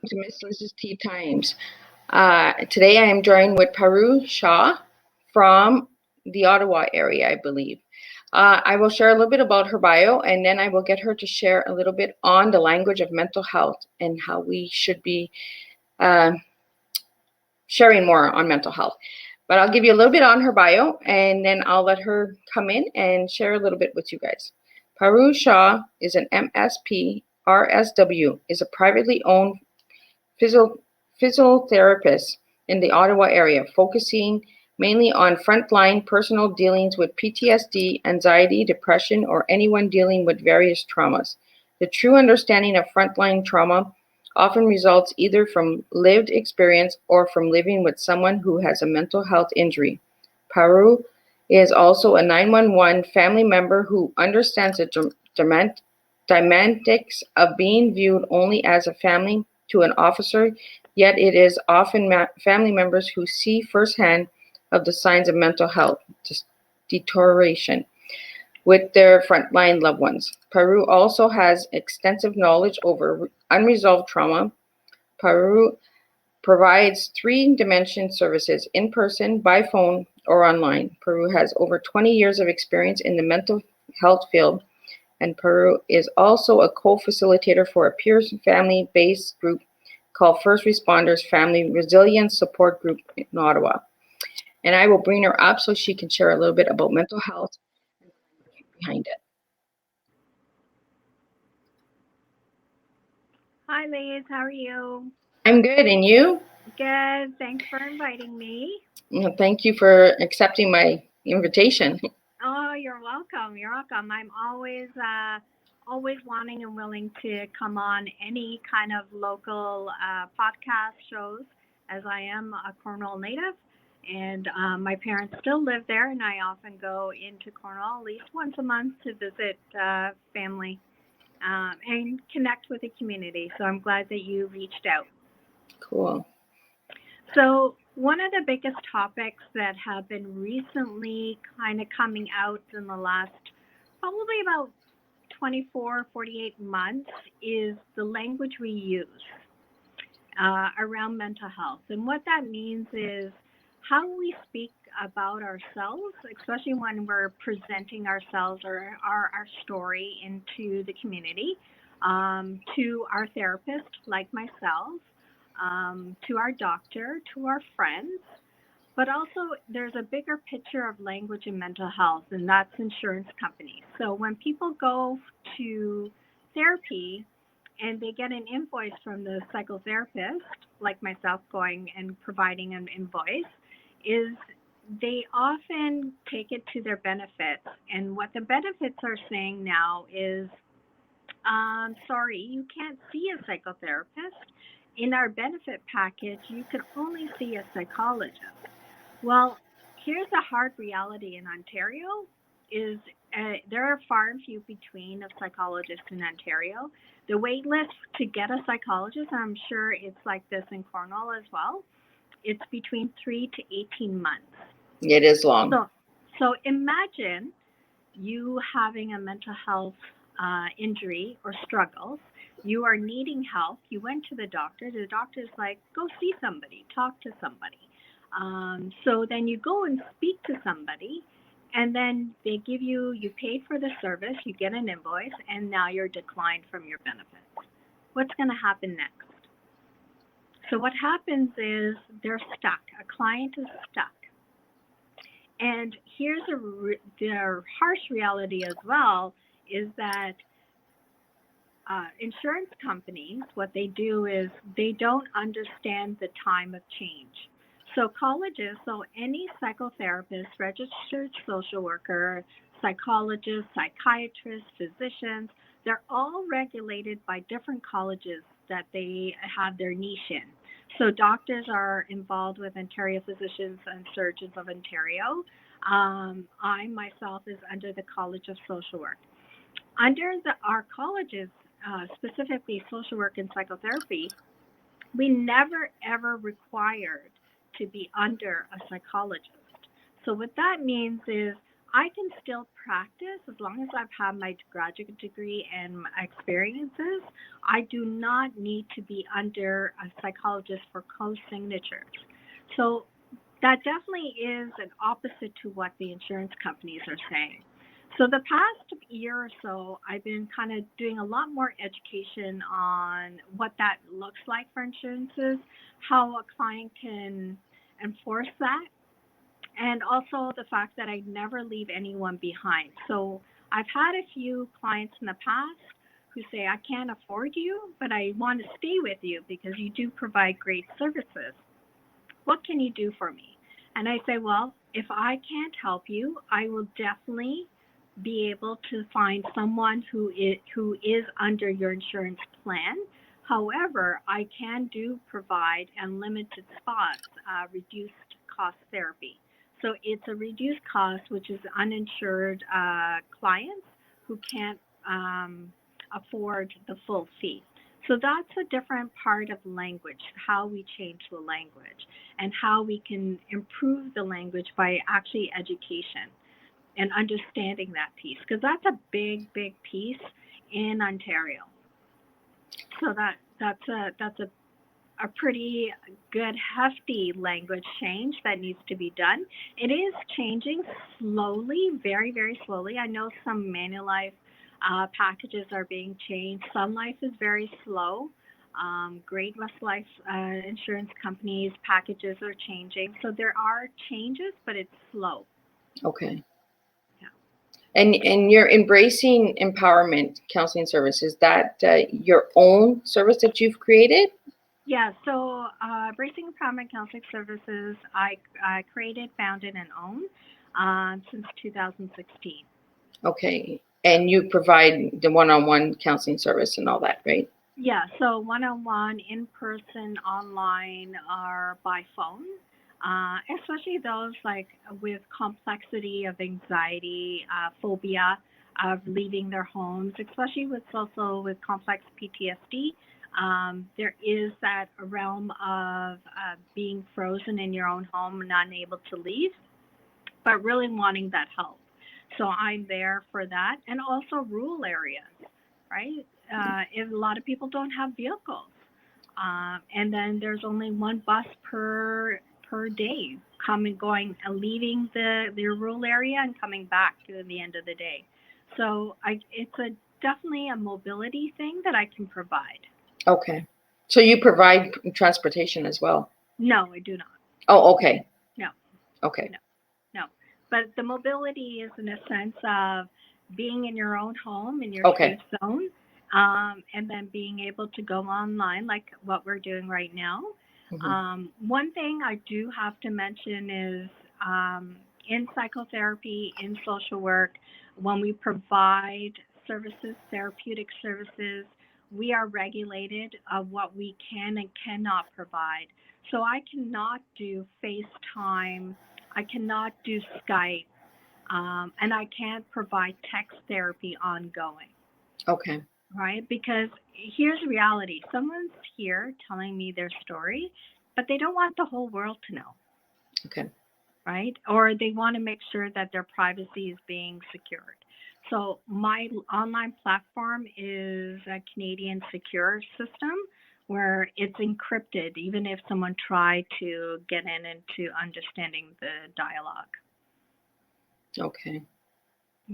To Miss Liz's TeaTimes. Today I am joined with Parul Shah from the Ottawa area, I believe. I will share a little bit about her bio and then I will get her to share a little bit on the language of mental health and how we should be uh, sharing more on mental health. But I'll give you a little bit on her bio and then I'll let her come in and share a little bit with you guys. Parul Shah is an MSP RSW, is a privately owned physiotherapist in the Ottawa area, focusing mainly on frontline personal dealings with PTSD, anxiety, depression, or anyone dealing with various traumas. The true understanding of frontline trauma often results either from lived experience or from living with someone who has a mental health injury. Paru is also a 911 family member who understands the dynamics of being viewed only as a family to an officer, yet it is often family members who see firsthand of the signs of mental health deterioration with their frontline loved ones. Peru also has extensive knowledge over unresolved trauma. Peru provides three-dimension services in person, by phone, or online. Peru has over 20 years of experience in the mental health field, and Peru is also a co-facilitator for a peer family-based group called First Responders Family Resilience Support Group in Ottawa. And I will bring her up so she can share a little bit about mental health behind it. Hi, Liz. How are you? I'm good, and you? Good. Thanks for inviting me. Thank you for accepting my invitation. Oh, you're welcome. You're welcome. I'm always wanting and willing to come on any kind of local podcast shows, as I am a Cornwall native, and my parents still live there, and I often go into Cornwall at least once a month to visit family and connect with the community. So I'm glad that you reached out. Cool. So, one of the biggest topics that have been recently kind of coming out in the last probably about 24, 48 months is the language we use around mental health. And what that means is how we speak about ourselves, especially when we're presenting ourselves or our story into the community, to our therapist, like myself, to our doctor, to our friends. But also, there's a bigger picture of language and mental health, and that's insurance companies. So when people go to therapy and they get an invoice from the psychotherapist, like myself going and providing an invoice, is they often take it to their benefits. And what the benefits are saying now is, sorry, you can't see a psychotherapist. In our benefit package, you can only see a psychologist. Well, here's a hard reality in Ontario is there are far and few between of psychologists in Ontario. The wait list to get a psychologist, I'm sure it's like this in Cornwall as well, it's between 3 to 18 months. It is long. So imagine you having a mental health injury or struggles. You are needing help. You went to the doctor. The doctor's like, go see somebody, talk to somebody. So then you go and speak to somebody, and then they give you paid for the service, you get an invoice, and now you're declined from your benefits. What's going to happen next? So what happens is they're stuck. A client is stuck. And here's the harsh reality as well is that insurance companies, what they do is they don't understand the time of change. So colleges, so any psychotherapist, registered social worker, psychologist, psychiatrist, physicians, they're all regulated by different colleges that they have their niche in. So doctors are involved with Ontario Physicians and Surgeons of Ontario. I myself is under the College of Social Work. Under our colleges, specifically social work and psychotherapy, we never ever required to be under a psychologist. So what that means is I can still practice as long as I've had my graduate degree and my experiences. I do not need to be under a psychologist for co-signatures. So that definitely is an opposite to what the insurance companies are saying. So the past year or so, I've been kind of doing a lot more education on what that looks like for insurances, how a client can enforce that, and also the fact that I never leave anyone behind. So I've had a few clients in the past who say, I can't afford you, but I want to stay with you because you do provide great services. What can you do for me? And I say, well, if I can't help you, I will definitely be able to find someone who is under your insurance plan. However, I can do provide unlimited spots, reduced cost therapy. So it's a reduced cost, which is uninsured clients who can't afford the full fee. So that's a different part of language, how we change the language and how we can improve the language by actually education and understanding that piece, because that's a big piece in Ontario. So that's a pretty good hefty language change that needs to be done. It is changing slowly, very slowly. I know some Manulife packages are being changed. Sun Life is very slow. Great West Life insurance companies packages are changing. So there are changes, but it's slow. Okay. Yeah. And you're embracing empowerment counseling services. That your own service that you've created? Yeah, so Bracing Empowerment Counseling Services, I created, founded, and own since 2016. Okay. And you provide the one-on-one counseling service and all that, right? Yeah, so one-on-one, in-person, online, or by phone, especially those like with complexity of anxiety, phobia of leaving their homes, especially with also with complex PTSD. There is that realm of being frozen in your own home, not able to leave, but really wanting that help. So I'm there for that, and also rural areas, right? If a lot of people don't have vehicles, and then there's only one bus per day coming, going, and leaving the rural area and coming back to the end of the day. So it's a definitely a mobility thing that I can provide. Okay. So you provide transportation as well? No, I do not. Oh, okay. No. Okay. No. But the mobility is in a sense of being in your own home, in your Okay. safe zone, and then being able to go online like what we're doing right now. One thing I do have to mention is in psychotherapy, in social work, when we provide services, therapeutic services, we are regulated of what we can and cannot provide. So I cannot do FaceTime, I cannot do Skype, and I can't provide text therapy ongoing. Okay. Right? Because here's the reality, someone's here telling me their story, but they don't want the whole world to know. Okay. Right? Or they want to make sure that their privacy is being secured. So my online platform is a Canadian secure system where it's encrypted, even if someone tried to get in into understanding the dialogue. Okay.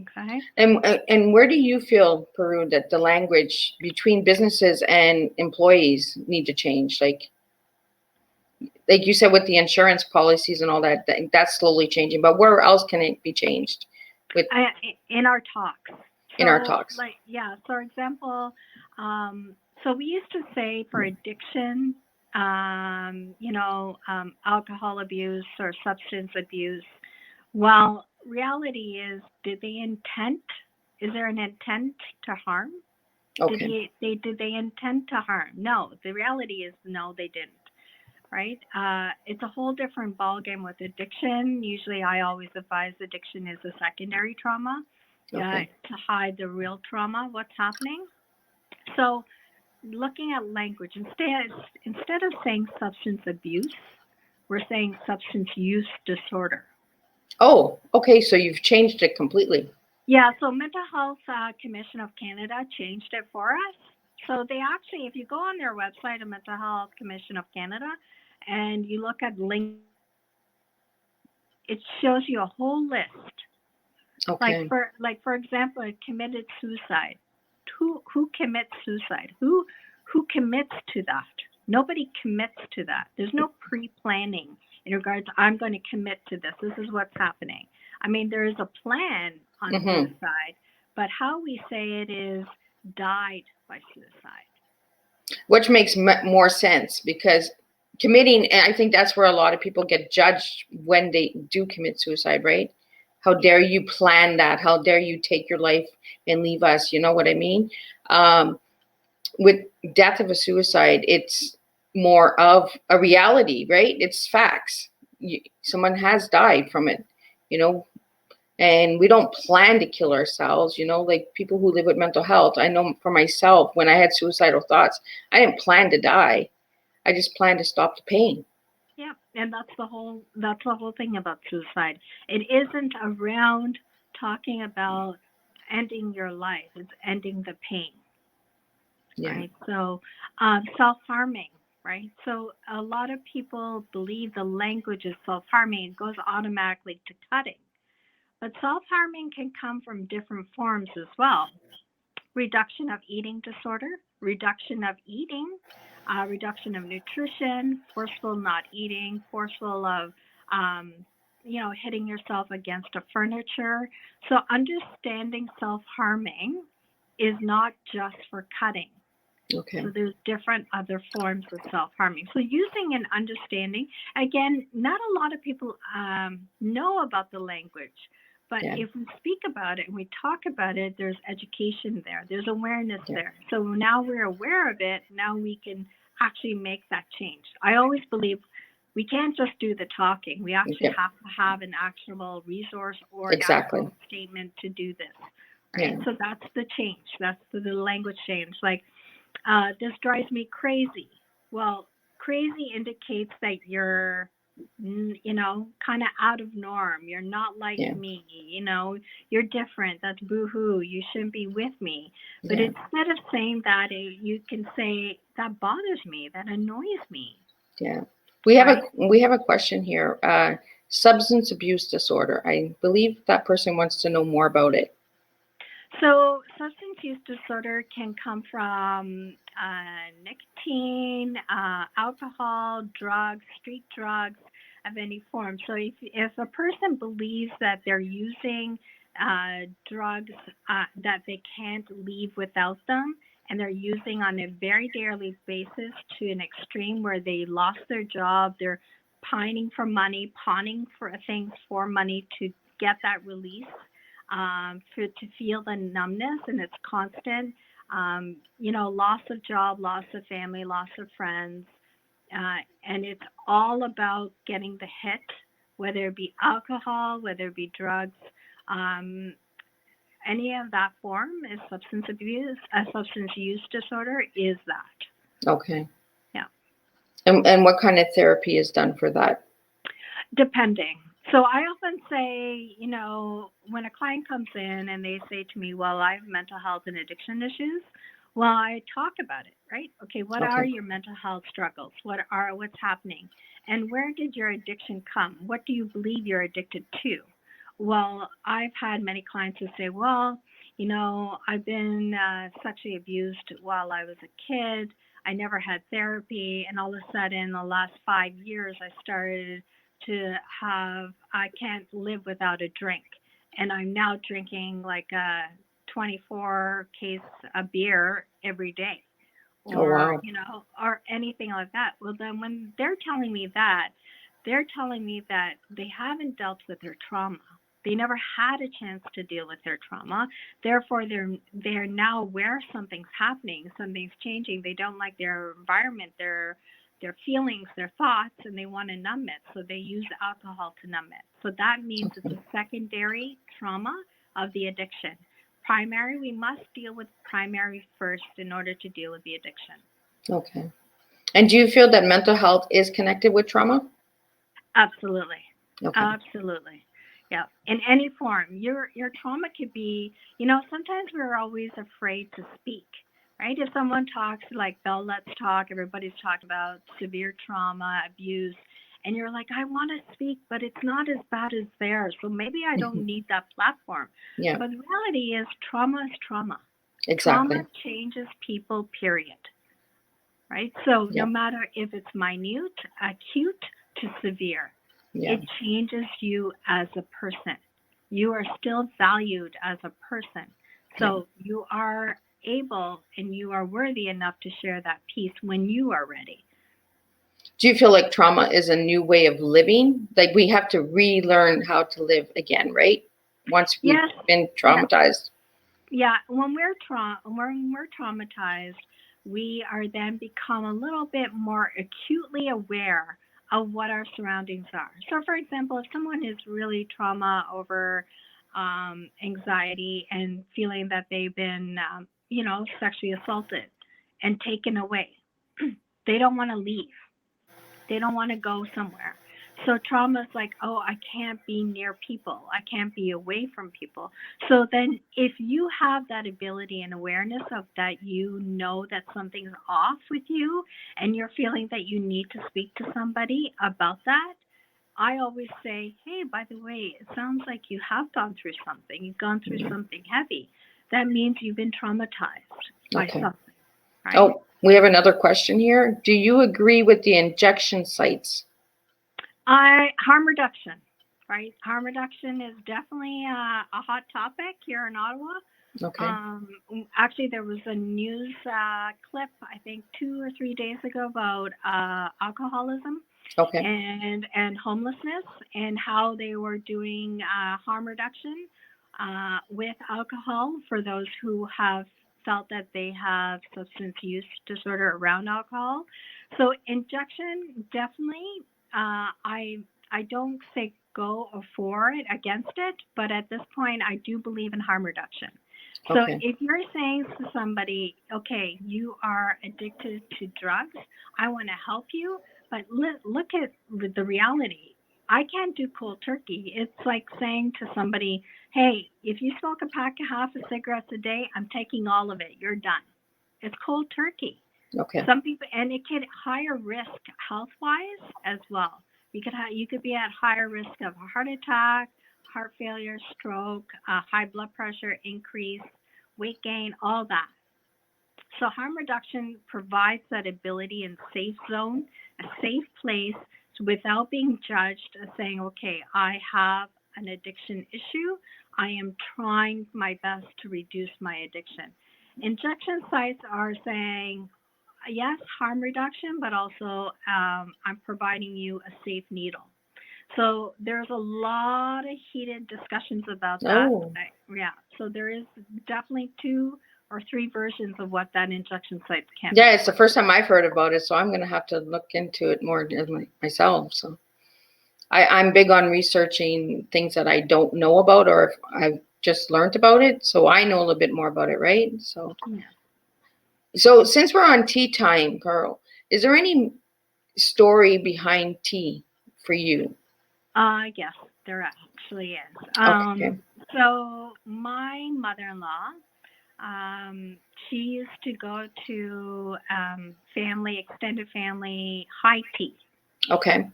Okay. And where do you feel, Peru, that the language between businesses and employees need to change? Like you said, with the insurance policies and all that, that's slowly changing. But where else can it be changed? In our talks. In our talks. Like, yeah. For example, so we used to say for addiction, alcohol abuse or substance abuse. Well, reality is, did they intend? Is there an intent to harm? Okay. Did they intend to harm? No. The reality is, no, they didn't. Right? It's a whole different ballgame with addiction. Usually, I always advise addiction is a secondary trauma to hide the real trauma, what's happening. So, looking at language, instead of saying substance abuse, we're saying substance use disorder. Oh, okay. So you've changed it completely. Yeah, so Mental Health Commission of Canada changed it for us. So they actually, if you go on their website, the Mental Health Commission of Canada, and you look at link, it shows you a whole list. Okay. Like for example, committed suicide. Who commits suicide? Who commits to that? Nobody commits to that. There's no pre-planning in regards to, I'm going to commit to this. This is what's happening. I mean, there is a plan on Mm-hmm. suicide, but how we say it is died by suicide. Which makes more sense because committing, and I think that's where a lot of people get judged when they do commit suicide, right? How Yeah. dare you plan that? How dare you take your life and leave us? You know what I mean? Um, with death of a suicide, it's more of a reality, right? It's facts. Someone has died from it, you know, and we don't plan to kill ourselves, like people who live with mental health. I know for myself, when I had suicidal thoughts, I didn't plan to die. I just planned to stop the pain. Yeah, and that's the whole thing about suicide. It isn't around talking about ending your life. It's ending the pain. Yeah. Right? So, self-harming, right? So, a lot of people believe the language is self-harming. It goes automatically to cutting. But self-harming can come from different forms as well. Reduction of eating disorder, reduction of eating, reduction of nutrition, forceful not eating, forceful of, hitting yourself against a furniture. So, understanding self-harming is not just for cutting. So Okay. there's different other forms of self-harming. So using and understanding, again, not a lot of people know about the language, but Yeah. if we speak about it and we talk about it, there's education there, there's awareness Yeah. there. So now we're aware of it, now we can actually make that change. I always believe we can't just do the talking. We actually Okay. have to have an actionable resource or an Exactly. actual statement to do this, right? Yeah. So that's the change. That's the language change. Like, this drives me crazy. Well, crazy indicates that you're, kind of out of norm. You're not like Yeah. me. You're different. That's boo-hoo. You shouldn't be with me. But Yeah. instead of saying that, you can say that bothers me. That annoys me. Yeah. We Right? have a question here. Substance abuse disorder. I believe that person wants to know more about it. So, substance use disorder can come from nicotine, alcohol, drugs, street drugs of any form. So, if a person believes that they're using drugs that they can't leave without them, and they're using on a very daily basis to an extreme where they lost their job, they're pining for money, pawning for things for money to get that release, to feel the numbness, and it's constant. Loss of job, loss of family, loss of friends, and it's all about getting the hit, whether it be alcohol, whether it be drugs. Um, any of that form is substance abuse. A substance use disorder is that. Okay. Yeah. And what kind of therapy is done for that? Depending. So I often say, when a client comes in and they say to me, well, I have mental health and addiction issues, well, I talk about it, right? Okay, what are Okay. your mental health struggles? What's happening? And where did your addiction come? What do you believe you're addicted to? Well, I've had many clients who say, well, I've been sexually abused while I was a kid. I never had therapy, and all of a sudden, in the last 5 years, I started to have, I can't live without a drink. And I'm now drinking like a 24 case of beer every day, Oh, or, wow. or anything like that. Well, then when they're telling me that, they're telling me that they haven't dealt with their trauma. They never had a chance to deal with their trauma. Therefore, they're now aware something's happening, something's changing. They don't like their environment, their feelings, their thoughts, and they want to numb it. So they use alcohol to numb it. So that means it's Okay. a secondary trauma of the addiction. Primary, we must deal with primary first in order to deal with the addiction. Okay. And do you feel that mental health is connected with trauma? Absolutely. Okay. Absolutely. Yeah, in any form. Your trauma could be, sometimes we're always afraid to speak, right? If someone talks like Bell Let's Talk, everybody's talking about severe trauma, abuse, and you're like, I want to speak, but it's not as bad as theirs, so maybe I don't need that platform. Yeah, But the reality is, trauma is trauma. exactly. Trauma changes people, period. Right? So no Yeah, matter if it's minute, acute to severe, yeah, it changes you as a person. You are still valued as a person. yeah. So you are able and you are worthy enough to share that piece when you are ready. Do you feel like trauma is a new way of living? Like we have to relearn how to live again, right? Once we've Yes, been yes, traumatized. yeah. When we're traumatized, we are then become a little bit more acutely aware of what our surroundings are. So, for example, if someone is really trauma over anxiety and feeling that they've been, sexually assaulted and taken away, they don't want to leave. They don't want to go somewhere. So trauma is like, oh, I can't be near people. I can't be away from people. So then if you have that ability and awareness of that, that something's off with you and you're feeling that you need to speak to somebody about that, I always say, hey, by the way, it sounds like you have gone through something. You've gone through Yeah. something heavy. That means you've been traumatized by Okay. something, right? Oh, we have another question here. Do you agree with the injection sites? Harm reduction, right? Harm reduction is definitely a hot topic here in Ottawa. Okay. Actually, there was a news clip, I think 2 or 3 days ago, about alcoholism Okay. and homelessness and how they were doing harm reduction with alcohol for those who have felt that they have substance use disorder around alcohol. So injection definitely. I don't say go or for it against it, but at this point I do believe in harm reduction. So Okay. if you're saying to somebody, okay, you are addicted to drugs, I want to help you, but look at the reality. I can't do cold turkey. It's like saying to somebody, hey, if you smoke a pack of half a cigarettes a day, I'm taking all of it. You're done. It's cold turkey. Okay. Some people, and it could higher risk health wise as well. You could be at higher risk of a heart attack, heart failure, stroke, high blood pressure increase, weight gain, all that. So harm reduction provides that ability and safe zone, a safe place without being judged as saying, okay, I have an addiction issue. I am trying my best to reduce my addiction. Injection sites are saying, yes, harm reduction, but also I'm providing you a safe needle. So there's a lot of heated discussions about that. Oh, Yeah, so there is definitely 2 or 3 versions of what that injection sites can yeah, be. it's the first time I've heard about it, so I'm going to have to look into it more myself. So I'm big on researching things that I don't know about or if I've just learned about it, so I know a little bit more about it, right? Yeah. So since we're on tea time, Carl, is there any story behind tea for you? Yes, there actually is. Okay. So my mother-in-law, she used to go to extended family high tea. Okay.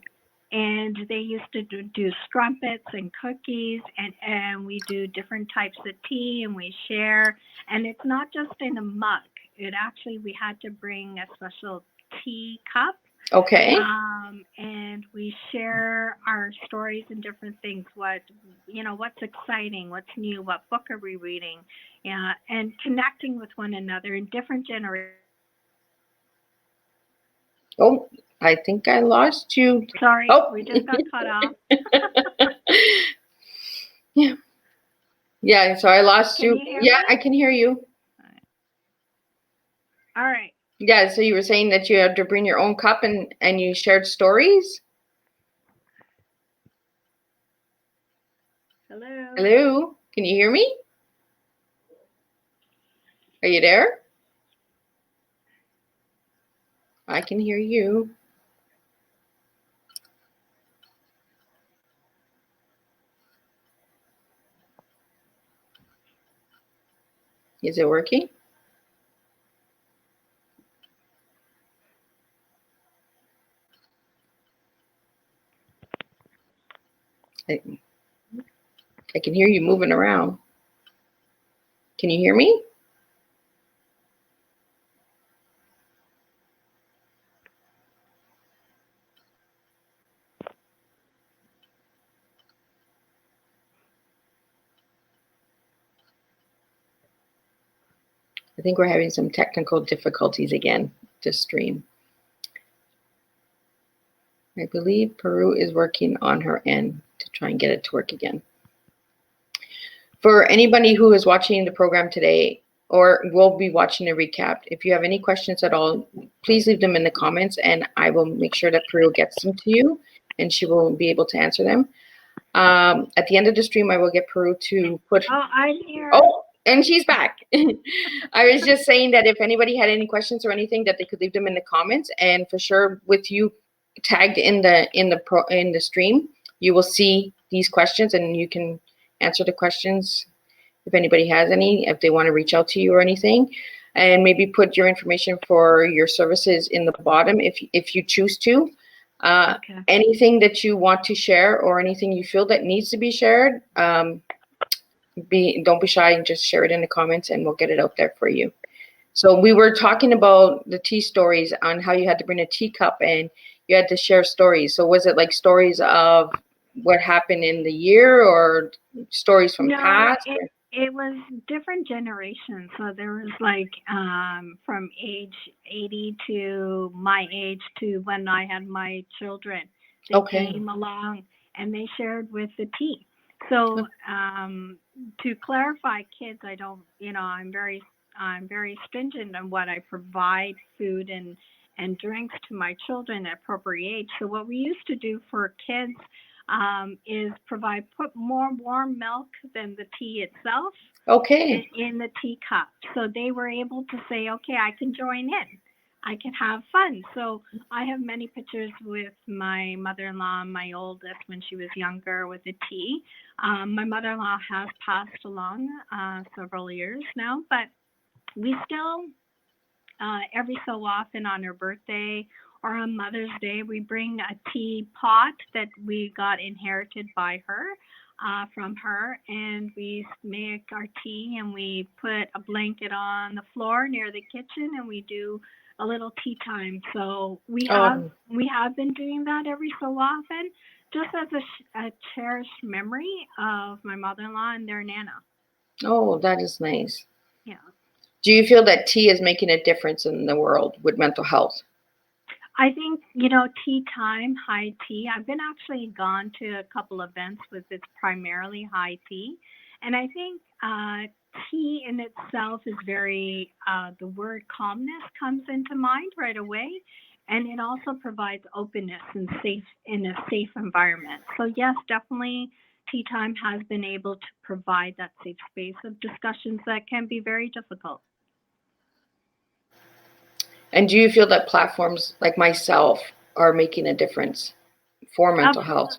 And they used to do strumpets and cookies, and we do different types of tea and we share, and it's not just in a mug. It actually, we had to bring a special tea cup, Okay. and we share our stories and different things, what's exciting, what's new, what book are we reading, and connecting with one another in different generations. Oh, I think I lost you. Sorry, Oh. we just got cut off. Yeah. Yeah, so I lost Can you. you hear Yeah, me? I can hear you. All right. Yeah, so you were saying that you had to bring your own cup and you shared stories? Hello. Hello? Can you hear me? Are you there? I can hear you. Is it working? I can hear you moving around. Can you hear me? I think we're having some technical difficulties again to stream. I believe Peru is working on her end to try and get it to work again. For anybody who is watching the program today or will be watching a recap, if you have any questions at all, please leave them in the comments and I will make sure that Peru gets them to you and she will be able to answer them. At the end of the stream, I will get Peru to put... Oh, I'm here. Oh, and she's back. I was just saying that if anybody had any questions or anything, that they could leave them in the comments, and for sure, with you tagged in the stream, you will see these questions, and you can answer the questions if anybody has any, if they want to reach out to you or anything, and maybe put your information for your services in the bottom if you choose to. Okay. Anything that you want to share or anything you feel that needs to be shared, don't be shy and just share it in the comments and we'll get it out there for you. So we were talking about the tea stories on how you had to bring a teacup and you had to share stories. So was it like stories of what happened in the year or stories from past? It was different generations. So there was like from age 80 to my age to when I had my children. They came along and they shared with the tea. So to clarify, kids, I don't, I'm very stringent on what I provide food and drinks to my children at appropriate age. So what we used to do for kids is put more warm milk than the tea itself in the teacup. So they were able to say, okay, I can join in. I can have fun. So I have many pictures with my mother-in-law, my oldest, when she was younger with the tea. My mother-in-law has passed along several years now, but we still, every so often on her birthday or on Mother's Day, we bring a tea pot that we got inherited by her, from her, and we make our tea and we put a blanket on the floor near the kitchen and we do a little tea time. So we have been doing that every so often, just as a cherished memory of my mother-in-law and their nana. Oh, that is nice. Yeah. Do you feel that tea is making a difference in the world with mental health? I think, tea time, high tea. I've been actually gone to a couple events with it's primarily high tea. And I think tea in itself is very, the word calmness comes into mind right away. And it also provides openness and in a safe environment. So yes, definitely tea time has been able to provide that safe space of discussions that can be very difficult. And do you feel that platforms like myself are making a difference for mental health?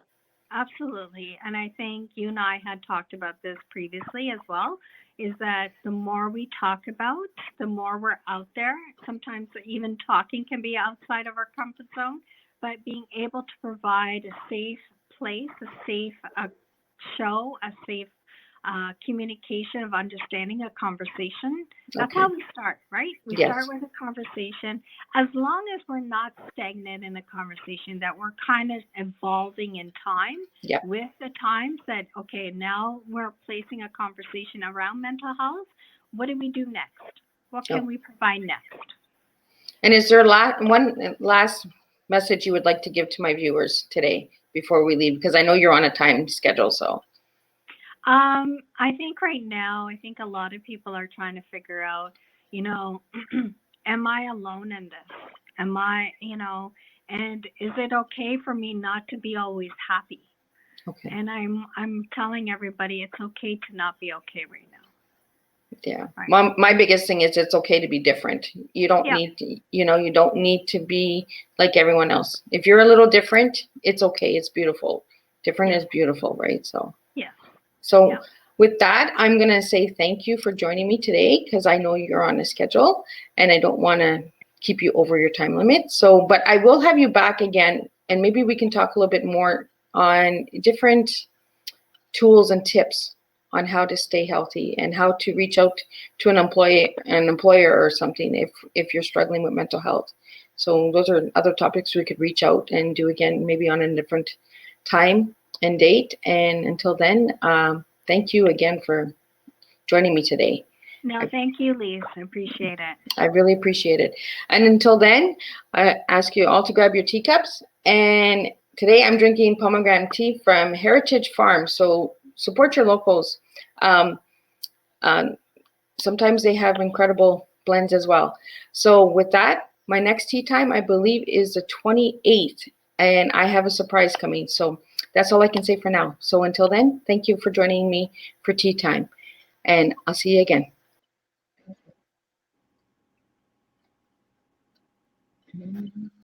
Absolutely. And I think you and I had talked about this previously as well, is that the more we talk about, the more we're out there. Sometimes even talking can be outside of our comfort zone, but being able to provide a safe place, a safe show, a safe communication of understanding a conversation. That's how we start, right? We start with a conversation. As long as we're not stagnant in the conversation, that we're kind of evolving in time with the times that, okay, now we're placing a conversation around mental health. What do we do next? What can we provide next? And is there one last message you would like to give to my viewers today before we leave? Because I know you're on a time schedule, so. I think right now, I think a lot of people are trying to figure out, am I alone in this? Am I, and is it okay for me not to be always happy? Okay. And I'm telling everybody it's okay to not be okay right now. Yeah. Right. My biggest thing is it's okay to be different. You don't need to, you don't need to be like everyone else. If you're a little different, it's okay. It's beautiful. Different is beautiful, right? So. Yeah. So with that, I'm going to say thank you for joining me today because I know you're on a schedule and I don't want to keep you over your time limit. So, but I will have you back again and maybe we can talk a little bit more on different tools and tips on how to stay healthy and how to reach out to an employer or something if you're struggling with mental health. So those are other topics we could reach out and do again, maybe on a different time and date. And until then, thank you again for joining me today. No, thank you, Lise. I appreciate it. I really appreciate it. And until then, I ask you all to grab your teacups. And today I'm drinking pomegranate tea from Heritage Farm. So support your locals. Sometimes they have incredible blends as well. So with that, my next tea time, I believe, is the 28th. And I have a surprise coming. So that's all I can say for now. So until then, thank you for joining me for tea time. And I'll see you again.